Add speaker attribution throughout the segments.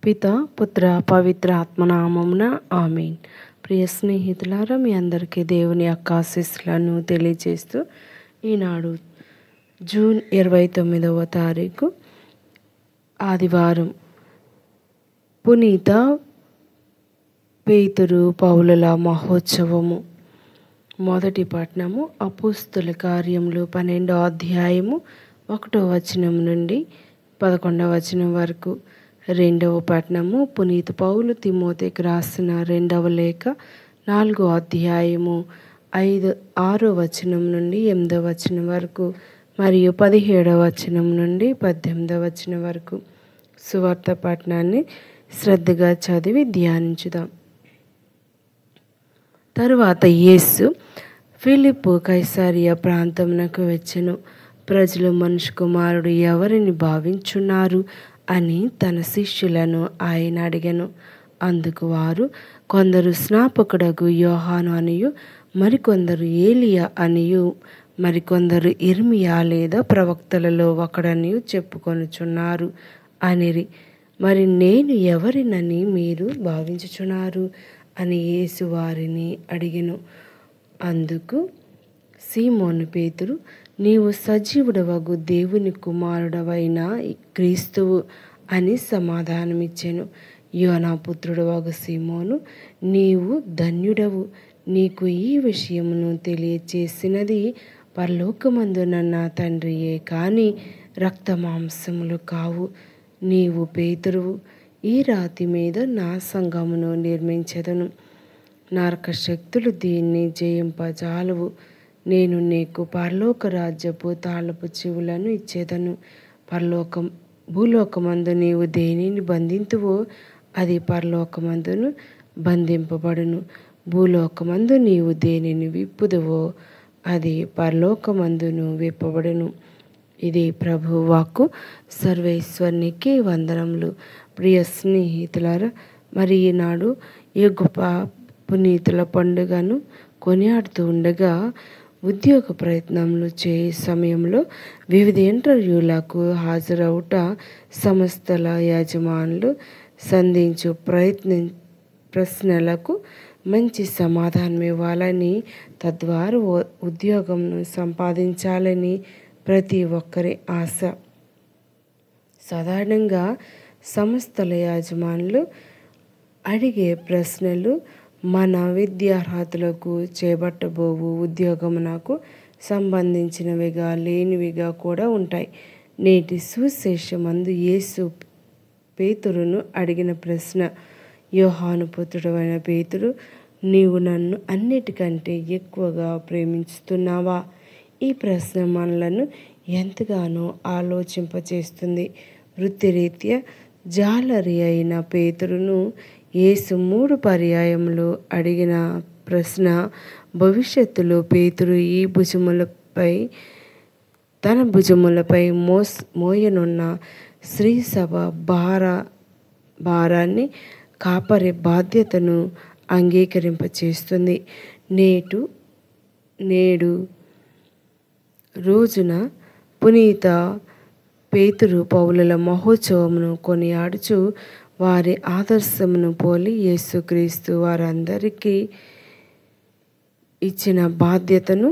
Speaker 1: పిత పుత్ర పవిత్ర ఆత్మనామమున ఆమేన్. ప్రియ స్నేహితులారా, మీ అందరికీ దేవుని యొక్క ఆశీస్సులను తెలియజేస్తూ ఈనాడు జూన్ 29వ తారీఖు ఆదివారం పునీత పేతురు పౌలుల మహోత్సవము. మొదటి పట్టణము అపోస్తుల కార్యములు 12వ అధ్యాయము 1వ వచనం నుండి 11వ వచనం వరకు. రెండవ పట్టణము పునీత పౌలు తిమోతికి రాసిన రెండవ లేఖ 4వ అధ్యాయము 6వ వచనం నుండి 8వ వచనం వరకు మరియు 17వ వచనం నుండి 18వ వచనం వరకు. సువార్త పట్టణాన్ని శ్రద్ధగా చదివి ధ్యానించుదాం. తరువాత యేసు ఫిలిప్పు కైసరియా ప్రాంతమునకు వచ్చెను. ప్రజలు మనుష్య కుమారుడు ఎవరిని భావించున్నారు అని తన శిష్యులను ఆయన అడిగెను. అందుకు వారు, కొందరు స్నాపకుడగు యోహాను అనియు, మరికొందరు ఏలియా అనియు, మరికొందరు ఇర్మియా లేదా ప్రవక్తలలో ఒకడనియు చెప్పుకొనుచున్నారు అనిరి. మరి నేను ఎవరినని మీరు భావించుచున్నారు అని యేసు వారిని అడిగెను. అందుకు సీమోను పేతురు, నీవు సజీవుడవగు దేవుని కుమారుడవైన క్రీస్తువు అని సమాధానమిచ్చెను. యోనా పుత్రుడవగు సీమోను, నీవు ధన్యుడవు. నీకు ఈ విషయమును తెలియచేసినది పరలోకమందున నా తండ్రియే కానీ రక్త మాంసములు కావు. నీవు పేతురువు. ఈ రాతి మీద నా సంఘమును నిర్మించెదను. నరక శక్తులు దీన్ని జయింపజాలవు. నేను నీకు పరలోక రాజ్యపు తాళపు చెవులను ఇచ్చేదను. భూలోకమందు నీవు దేనిని బంధింతువో అది పరలోకమందును బంధింపబడును. భూలోకమందు నీవు దేనిని విప్పుదువో అది పరలోకమందును విప్పబడును. ఇది ప్రభు వాక్కు. సర్వేశ్వరునికి వందనములు. ప్రియ స్నేహితులారా, మరి ఈనాడు ఈ గొప్ప పునీతుల పండుగను కొనియాడుతూ ఉండగా ఉద్యోగ ప్రయత్నములు చేయ సమయంలో వివిధ ఇంటర్వ్యూలకు హాజరవుట సంస్థల యాజమానులు సంధించు ప్రశ్నలకు మంచి సమాధానం ఇవ్వాలని, తద్వారా ఉద్యోగంను సంపాదించాలని ప్రతి ఒక్కరి ఆశ. సాధారణంగా సంస్థల యాజమానులు అడిగే ప్రశ్నలు మన విద్యార్హతలకు చేపట్టబోవు ఉద్యోగమునకు సంబంధించినవిగా లేనివిగా కూడా ఉంటాయి. నేటి సువిశేషమందు యేసు పేతురును అడిగిన ప్రశ్న, యోహాను పుత్రుడైన పేతురు, నీవు నన్ను అన్నిటికంటే ఎక్కువగా ప్రేమిస్తున్నావా? ఈ ప్రశ్న మనలను ఎంతగానో ఆలోచింపచేస్తుంది. వృత్తిరీత్యా జాలరి అయిన పేతురును యేసు 3 పర్యాయములు అడిగిన ప్రశ్న, భవిష్యత్తులో పేతురు తన భుజములపై మోయనున్న స్త్రీ సభ భారాన్ని కాపరి బాధ్యతను అంగీకరింపచేస్తుంది. నేడు రోజున పునీత పేతురు పౌలుల మహోత్సవమును కొనియాడుచు వారి ఆదర్శమును పోలి యేసుక్రీస్తు వారందరికీ ఇచ్చిన బాధ్యతను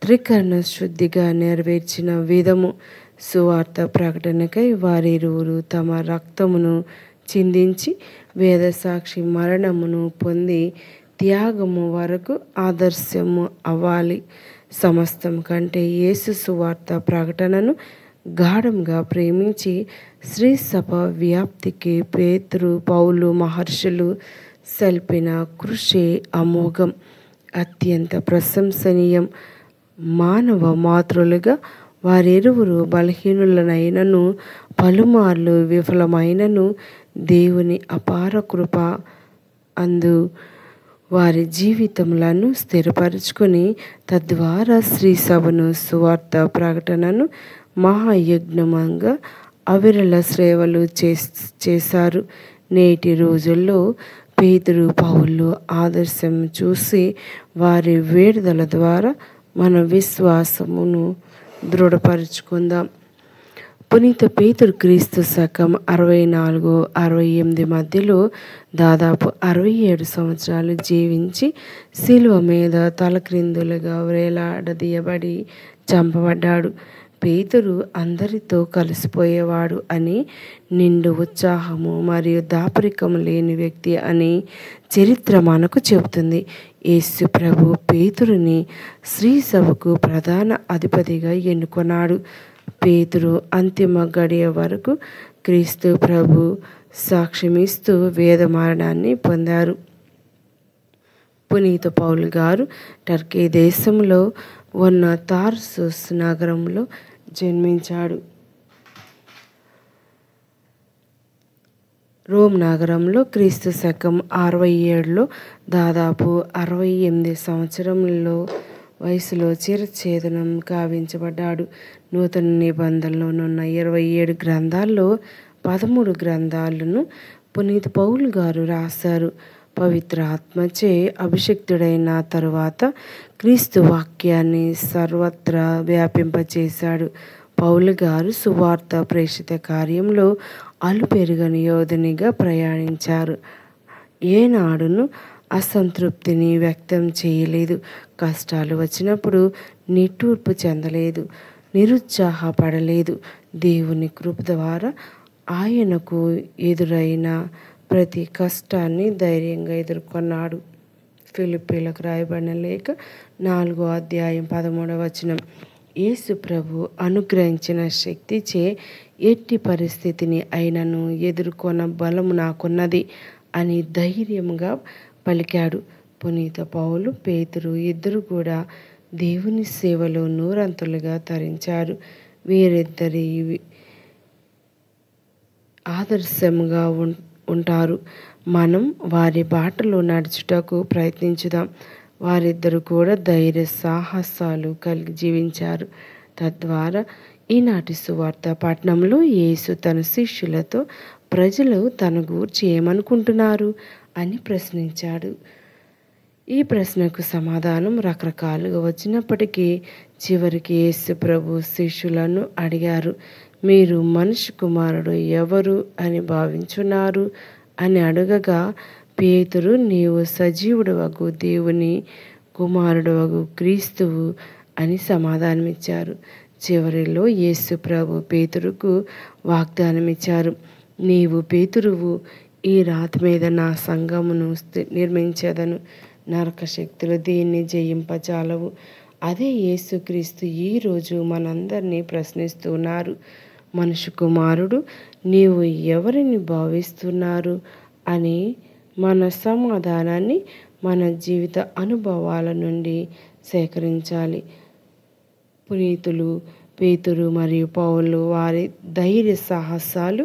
Speaker 1: త్రికరణ శుద్ధిగా నెరవేర్చిన విధము. సువార్త ప్రకటనకై వారిరువురు తమ రక్తమును చిందించి వేదసాక్షి మరణమును పొంది త్యాగము వరకు ఆదర్శము అవ్వాలి. సమస్తం కంటే యేసు సువార్త ప్రకటనను గాఢంగా ప్రేమించి శ్రీ సభ వ్యాప్తికి పేతురు పౌలు మహర్షులు సల్పిన కృషి అమోఘం, అత్యంత ప్రశంసనీయం. మానవ మాతృలుగా వారిరువురు బలహీనులనైనను పలుమార్లు విఫలమైనను దేవుని అపార కృప అందు వారి జీవితములను స్థిరపరచుకొని తద్వారా శ్రీ సభను సువార్త ప్రకటనను మహాయజ్ఞమంగా అవిరళ సేవలు చేశారు. నేటి రోజుల్లో పేతురు పౌలు ఆదర్శం చూసి వారి విడుదల ద్వారా మన విశ్వాసమును దృఢపరుచుకుందాం. పునీత పేతురు క్రీస్తు శకం 64-68 మధ్యలో దాదాపు 67 సంవత్సరాలు జీవించి శిలువ మీద తలక్రిందులుగా వేలాడదీయబడి చంపబడ్డాడు. పేతురు అందరితో కలిసిపోయేవాడు అని, నిండు ఉత్సాహము మరియు దాపరికం లేని వ్యక్తి అని చరిత్ర మనకు చెబుతుంది. యేసు ప్రభు పేతురుని శ్రీ సభకు ప్రధాన అధిపతిగా ఎన్నుకున్నాడు. పేతురు అంతిమ గడియ వరకు క్రీస్తు ప్రభు సాక్ష్యమిస్తూ వేద మరణాన్ని పొందారు. పునీత పౌలు గారు టర్కీ దేశంలో ఉన్న తార్సుస్ నగరంలో జన్మించాడు. రోమ్ నగరంలో క్రీస్తు శకం 67లో దాదాపు 68 సంవత్సరంలో వయసులో చిరఛేదనం గావించబడ్డాడు. నూతన నిబంధనలోనున్న 27 గ్రంథాల్లో 13 గ్రంథాలను పునీత పౌలు గారు రాశారు. పవిత్ర ఆత్మచే అభిషిక్తుడైన తరువాత క్రీస్తు వాక్యాన్ని సర్వత్రా వ్యాపింపచేశాడు. పౌలు గారు సువార్త ప్రేషిత కార్యంలో అలుపెరుగని యోధునిగా ప్రయాణించారు. ఏనాడును అసంతృప్తిని వ్యక్తం చేయలేదు. కష్టాలు వచ్చినప్పుడు నిట్టూర్పు చెందలేదు, నిరుత్సాహపడలేదు. దేవుని కృప ద్వారా ఆయనకు ఎదురైన ప్రతి కష్టాన్ని ధైర్యంగా ఎదుర్కొన్నాడు. ఫిలిప్పీలకు రాయబడిన లేఖ 4వ అధ్యాయం 13వ వచనం. యేసు ప్రభు అనుగ్రహించిన శక్తిచే ఎట్టి పరిస్థితిని అయినను ఎదుర్కొన్న బలము నాకున్నది అని ధైర్యంగా పలికాడు. పునీత పౌలు, పేతురు ఇద్దరు కూడా దేవుని సేవలో నూరంతులుగా తరించారు. వీరిద్దరి ఆదర్శంగా ఉంటారు. మనం వారి బాటలో నడుచుటకు ప్రయత్నించుదాం. వారిద్దరు కూడా ధైర్య సాహసాలు కలిగి జీవించారు. తద్వారా ఈనాటి సువార్త పట్టణంలో యేసు తన శిష్యులతో ప్రజలు తన గూర్చి ఏమనుకుంటున్నారు అని ప్రశ్నించాడు. ఈ ప్రశ్నకు సమాధానం రకరకాలుగా వచ్చినప్పటికీ చివరికి యేసు ప్రభు శిష్యులను అడిగారు, మీరు మనిషి కుమారుడు ఎవరు అని భావించున్నారు అని అడగగా, పేతురు, నీవు సజీవుడవగు దేవుని కుమారుడవగు క్రీస్తువు అని సమాధానమిచ్చారు. చివరిలో యేసు ప్రభు పేతురుకు వాగ్దానం ఇచ్చారు, నీవు పేతురువు, ఈ రాతి మీద నా సంఘమును నిర్మించేదను, నరక శక్తులు దీన్ని జయింపజాలవు. అదే యేసుక్రీస్తు ఈరోజు మనందరినీ ప్రశ్నిస్తున్నారు. మనుషు కుమారుడు నీవు ఎవరిని భావిస్తున్నారు అని మన సమాధానాన్ని మన జీవిత అనుభవాల నుండి సేకరించాలి. పునీతులు పేతురు మరియు పౌలు వారి ధైర్య సాహసాలు,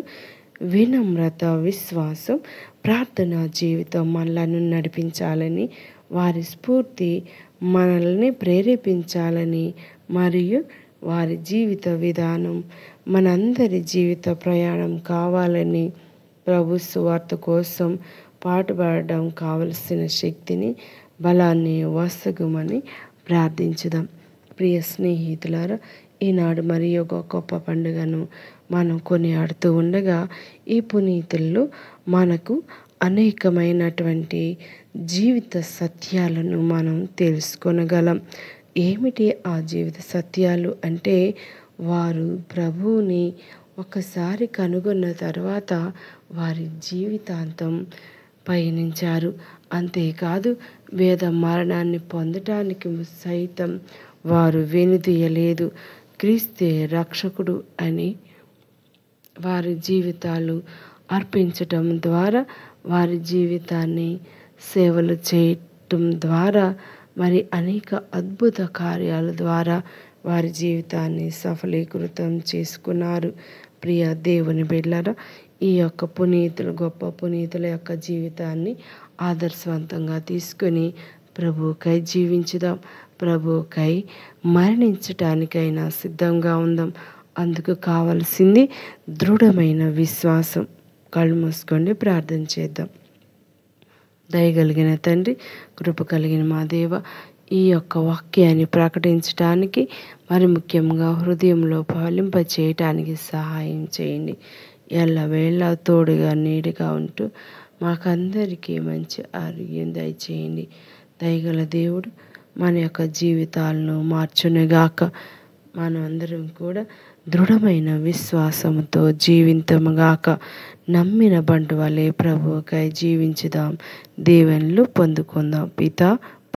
Speaker 1: వినమ్రత, విశ్వాసం, ప్రార్థనా జీవితం మనలను నడిపించాలని, వారి స్ఫూర్తి మనల్ని ప్రేరేపించాలని మరియు వారి జీవిత విధానం మనందరి జీవిత ప్రయాణం కావాలని, ప్రభు సువార్త కోసం పాటుపడడం కావలసిన శక్తిని, బలాన్ని వసగుమని ప్రార్థించుదాం. ప్రియ స్నేహితులారా, ఈనాడు మరి ఒక గొప్ప పండుగను మనం కొనియాడుతూ ఉండగా ఈ పునీతుల్లో మనకు అనేకమైనటువంటి జీవిత సత్యాలను మనం తెలుసుకొనగలం. ఏమిటి ఆ జీవిత సత్యాలు అంటే, వారు ప్రభువుని ఒకసారి కనుగొన్న తర్వాత వారి జీవితాంతం పయనించారు. అంతేకాదు, వేద మరణాన్ని పొందటానికి సైతం వారు వెనుదీయలేదు. క్రీస్తే రక్షకుడు అని వారి జీవితాలు అర్పించటం ద్వారా, వారి జీవితాన్ని సేవలు చేయటం ద్వారా, మరి అనేక అద్భుత కార్యాల ద్వారా వారి జీవితాన్ని సఫలీకృతం చేసుకున్నారు. ప్రియ దేవుని బిడ్డలారా, ఈ యొక్క పునీతులు, గొప్ప పునీతుల యొక్క జీవితాన్ని ఆదర్శవంతంగా తీసుకొని ప్రభువుకై జీవించుదాం. ప్రభువుకై మరణించటానికైనా సిద్ధంగా ఉందాం. అందుకు కావలసింది దృఢమైన విశ్వాసం. కళ్ళు మూసుకోండి, ప్రార్థన చేద్దాం. దయగలిగిన తండ్రి, కృప కలిగిన మా దేవ, ఈ యొక్క వాక్యాన్ని ప్రకటించడానికి మరి ముఖ్యంగా హృదయంలో ఫలింపచేయటానికి సహాయం చేయండి. ఎల్లవేళ తోడుగా నీడగా ఉంటూ మాకందరికీ మంచి ఆరోగ్యం దయచేయండి. దయగల దేవుడు మన యొక్క జీవితాలను మార్చునుగాక. మనమందరం కూడా దృఢమైన విశ్వాసముతో జీవింతముగాక. నమ్మిన బంటు వలె ప్రభువుకై జీవించుదాం. దీవెనలు పొందుకుందాం. పితా